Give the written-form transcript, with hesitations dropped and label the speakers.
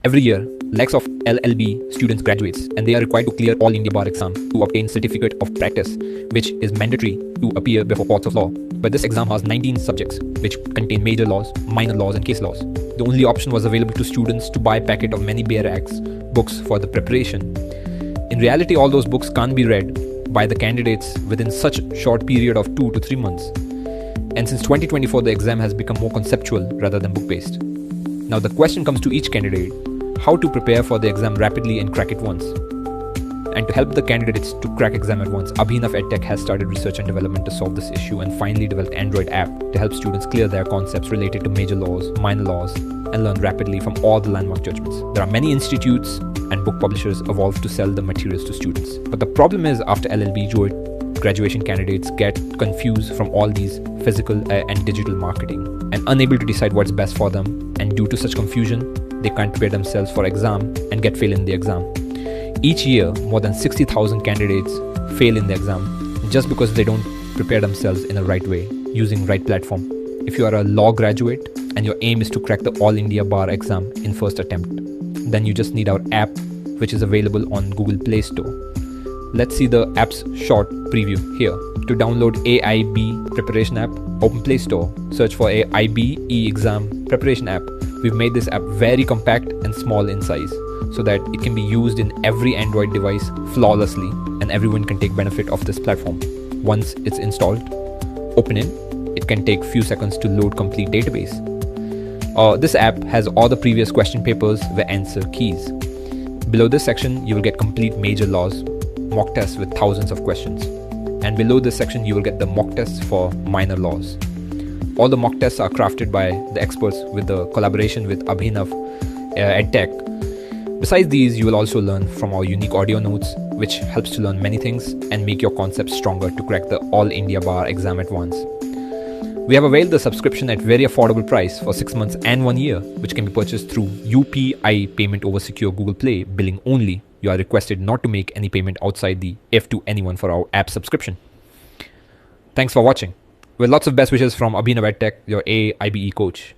Speaker 1: Every year, lakhs of LLB students graduates and they are required to clear all India bar exam to obtain certificate of practice, which is mandatory to appear before courts of law. But this exam has 19 subjects, which contain major laws, minor laws and case laws. The only option was available to students to buy a packet of many bare acts books for the preparation. In reality, all those books can't be read by the candidates within such a short period of 2 to 3 months. And since 2024, the exam has become more conceptual rather than book-based. Now the question comes to each candidate, how to prepare for the exam rapidly and crack it once. And to help the candidates to crack exam at once, Abhinav EdTech has started research and development to solve this issue and finally developed an Android app to help students clear their concepts related to major laws, minor laws, and learn rapidly from all the landmark judgments. There are many institutes and book publishers evolved to sell the materials to students. But the problem is, after LLB, graduation candidates get confused from all these physical and digital marketing and unable to decide what's best for them. And due to such confusion, they can't prepare themselves for exam and get failed in the exam. Each year, more than 60,000 candidates fail in the exam just because they don't prepare themselves in the right way, using right platform. If you are a law graduate and your aim is to crack the All India Bar exam in first attempt, then you just need our app, which is available on Google Play Store. Let's see the app's short preview here. To download AIB preparation app, open Play Store, search for AIBE exam preparation app. We've made this app very compact and small in size so that it can be used in every Android device flawlessly and everyone can take benefit of this platform. Once it's installed, open it can take few seconds to load complete database. This app has all the previous question papers with answer keys. Below this section, you will get complete major laws, mock tests with thousands of questions. And below this section, you will get the mock tests for minor laws. All the mock tests are crafted by the experts with the collaboration with Abhinav EdTech. Besides these, you will also learn from our unique audio notes, which helps to learn many things and make your concepts stronger to crack the All India Bar exam at once. We have availed the subscription at very affordable price for 6 months and 1 year, which can be purchased through UPI payment over secure Google Play billing only. You are requested not to make any payment outside the if to anyone for our app subscription. Thanks for watching. With lots of best wishes from Abhinav EdTech, your AIBE coach.